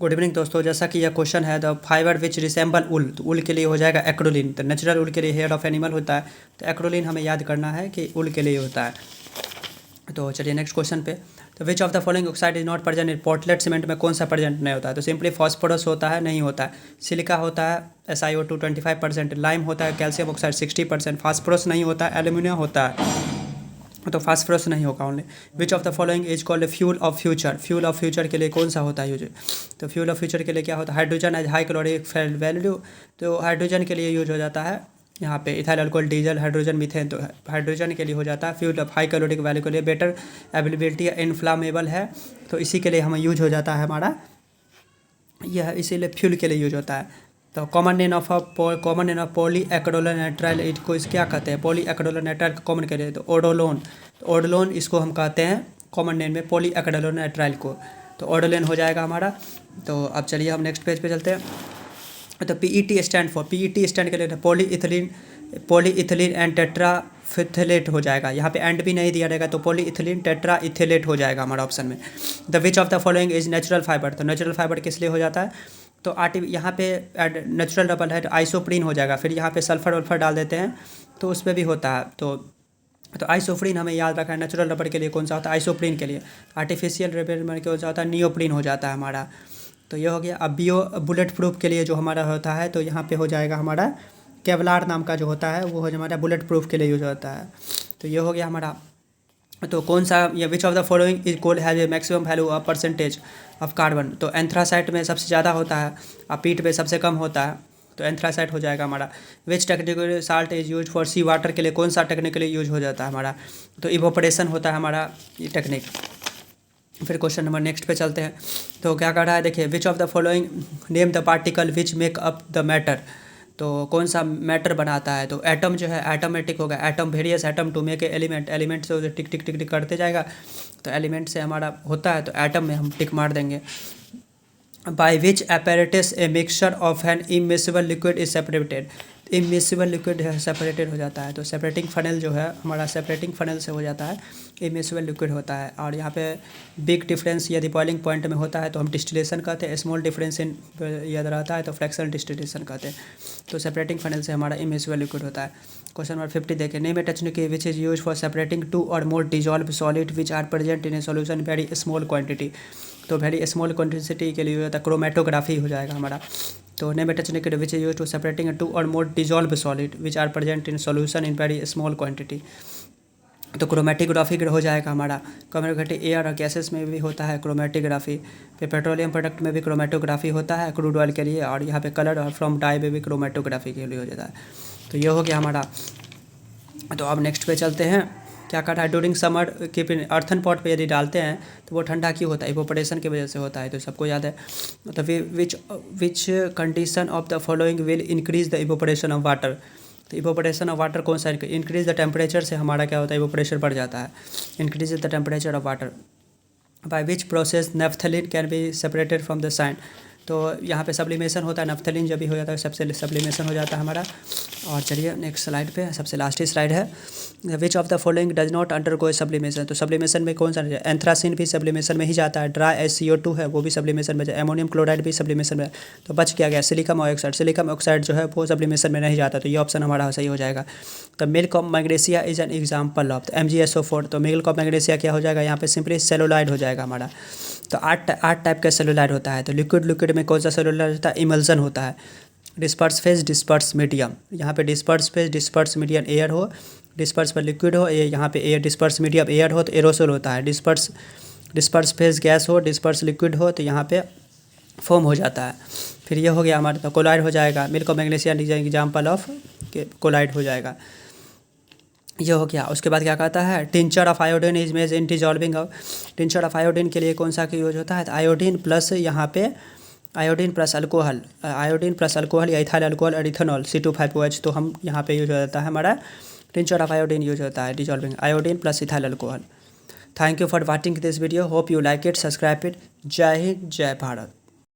Good evening दोस्तों, जैसा कि यह क्वेश्चन है द फाइबर विच रिसेंबल उल, तो उल के लिए हो जाएगा एक्रोलिन। तो नेचुरल उल के लिए हेयर ऑफ एनिमल होता है, तो एक्रोलिन हमें याद करना है कि उल के लिए होता है। तो चलिए नेक्स्ट क्वेश्चन पे। तो विच of the following oxide is not present in port-led cement में कौन सा प्रेजेंट नहीं होता है? तो सिंपली फॉस्फोरस होता है, नहीं होता है। सिलिका होता है SiO2 25%, लाइम होता है कैल्शियम ऑक्साइड 60%, फास्फोरस नहीं होता है, एल्यूमिनियम होता है, तो फास्फोरस नहीं होगा only. Which of the following is called fuel of future, fuel of future के लिए कौन सा होता है यूज? तो फ्यूल ऑफ फ्यूचर के लिए क्या होता है? Hydrogen as high caloric value, तो हाइड्रोजन के लिए यूज हो जाता है यहाँ पे ethyl alcohol, diesel, hydrogen, methane. तो हाइड्रोजन के लिए हो जाता है fuel of high caloric value के लिए, बेटर अवेलेबिलिटी, इनफ्लामेबल है, तो इसी के लिए हमें यूज हो जाता है हमारा यह, इसीलिए फ्यूल के लिए यूज होता है। तो कॉमन नेम ऑफ पॉली एक्रोलोनेट्राइल, इसको इस क्या कहते हैं? पॉली एक्रोलोनेट्राइल का कॉमन कह रहे हैं तो ओडोलोन, तो ओडोलोन इसको हम कहते हैं कॉमन नेम में पॉली एक्रोलोनेट्राइल को, तो ओडोलोन हो जाएगा हमारा। तो अब चलिए हम नेक्स्ट पेज पे चलते हैं। तो PET stand for, PET stand के लिए पॉलीइथिलीन एंड टेट्राफिथलेट हो जाएगा। यहाँ पे एंड भी नहीं दिया रहेगा, तो पॉलीइथिलीन टेट्राइथिलेट हो जाएगा हमारा ऑप्शन में। The which of the following is natural fibre, तो नेचुरल फाइबर किस लिए हो जाता है? तो यहाँ पे नेचुरल रबर है तो आइसोप्रीन हो जाएगा। फिर यहाँ पे सल्फर वल्फर डाल देते हैं तो उसमें भी होता है। तो आइसोप्रीन हमें याद रखा है। नेचुरल रबर के लिए कौन सा होता है? आइसोप्रीन के लिए। आर्टिफिशियल रबर में कौन सा होता है? नियोप्रीन हो जाता है हमारा। तो ये हो गया। अब बुलेट प्रूफ के लिए जो हमारा होता है, तो यहाँ पे हो जाएगा हमारा केवलार नाम का जो होता है वो हमारा बुलेट प्रूफ के लिए यूज होता है। तो ये हो गया हमारा। तो कौन सा ये which of the following is coal have a maximum value of percentage of carbon, तो एंथ्रासाइट में सबसे ज़्यादा होता है और पीट में सबसे कम होता है, तो एंथ्रासाइट हो जाएगा हमारा। Which technical salt is use for sea water के लिए कौन सा टेक्निकली यूज हो जाता है हमारा? तो इवोपरेशन होता है हमारा ये टेक्निक। फिर क्वेश्चन नंबर नेक्स्ट पे चलते हैं। तो क्या कर रहा है देखिए, विच of the following name the particle which make up the matter, तो कौन सा मैटर बनाता है? तो एटम जो है एटोमेटिक होगा, atom various atom to make a element, element से टिक टिक टिक टिक करते जाएगा, तो एलिमेंट से हमारा होता है, तो एटम में हम टिक मार देंगे। By which apparatus a mixture of an immiscible liquid is separated, immiscible liquid separated हो जाता है, तो सेपरेटिंग फनल जो है हमारा सेपरेटिंग फनल से हो जाता है, इमिसिबल लिक्विड होता है। और यहाँ पे बिग डिफरेंस यदि बॉइलिंग पॉइंट में होता है तो हम डिस्टिलेशन कहते हैं, स्मॉल डिफरेंस इन यदि रहता है तो फ्रैक्शनल डिस्टिलेशन कहते हैं। तो सेपरेटिंग फनल से हमारा इमिसिबल लिक्विड होता है। क्वेश्चन नंबर 50 देखिए, name a technique which is use for separating two or more dissolve solid which are present in a solution very small quantity, तो वेरी स्मॉल क्वांटिटी के लिए होता है क्रोमेटोग्राफी हो जाएगा हमारा। तो name a technique which is use to separating two or more dissolve solid which are present in solution in very small quantity, तो क्रोमेटोग्राफी हो जाएगा हमारा। क्रोमेटोग्राफी एयर और गैसेस में भी होता है क्रोमेटोग्राफी। फिर पेट्रोलियम प्रोडक्ट में भी क्रोमेटोग्राफी होता है क्रूड ऑयल के लिए, और यहाँ पे कलर और फ्रॉम डाई में भी क्रोमेटोग्राफी के लिए हो जाता है। तो ये हो गया हमारा। तो अब नेक्स्ट पे चलते हैं। क्या कर रहा है, ड्यूरिंग समर के अर्थन पॉट पे यदि डालते हैं तो वो ठंडा क्यों होता है? इवोपरेशन की वजह से होता है, तो सबको याद है। तो which condition of the following will increase the evaporation of water, तो इवोपरेशन ऑफ वाटर कौन सा? इंक्रीज द टेम्परेचर से हमारा क्या होता है? इवोपरेशन बढ़ जाता है, increase the temperature of water. By which process naphthalene can be separated from the sand, तो यहाँ पे सब्लिमेशन होता है, नफ्थलीन जब भी हो जाता है सबसे सब्लिमेशन हो जाता है हमारा। और चलिए नेक्स्ट स्लाइड पे, सबसे लास्ट ही स्लाइड है। विच of the following does not undergo sublimation, तो सब्लिमेशन में कौन सा? एंथ्रासिन भी सब्लिमेशन में ही जाता है, ड्राई SCO2 है वो भी सब्लिमेशन में, एमोनियम क्लोराइड भी सब्लिमेशन में। तो बच क्या गया? सिलिकम ऑक्साइड, सिलिकम ऑक्साइड जो है वो सब्लिमेशन में नहीं जाता, तो ये ऑप्शन हमारा सही हो जाएगा। तो milk of magnesia is an example of MgSO4, तो मिल्क ऑफ मैग्नीशिया क्या हो जाएगा? यहाँ पे सिंपली सेलुलाइड हो जाएगा हमारा। तो आठ टाइप का सेलुलाइड होता है। तो लिक्विड में कौन सा सेलुलाइड होता है? इमल्सन होता है। डिस्पर्स फेज, डिस्पर्स मीडियम, यहाँ पे disperse phase, disperse medium air हो, डिस्पर्स पर लिक्विड हो, यहाँ पे एयर, डिस्पर्स मीडियम एयर हो तो एरोसोल होता है। डिस्पर्स फेज गैस हो, डिस्पर्स लिक्विड हो तो यहाँ पे फोम हो जाता है। फिर ये हो गया हमारा, तो कोलाइड हो जाएगा। Milk of magnesia example of colloid हो जाएगा। ये हो गया। उसके बाद क्या कहता है, tincture of iodine is made in dissolving of, tincture of iodine के लिए कौन सा का यूज होता है? आयोडीन प्लस यहाँ पे iodine plus alcohol, iodine plus alcohol या इथाइल अल्कोहल और इथेनॉल C2H5OH, तो हम यहाँ पे यूज हो जाता है हमारा टिंचर ऑफ आयोडीन यूज होता है dissolving iodine plus ethyl alcohol. Thank you for watching this video, hope you like it, subscribe it. जय हिंद, जय भारत।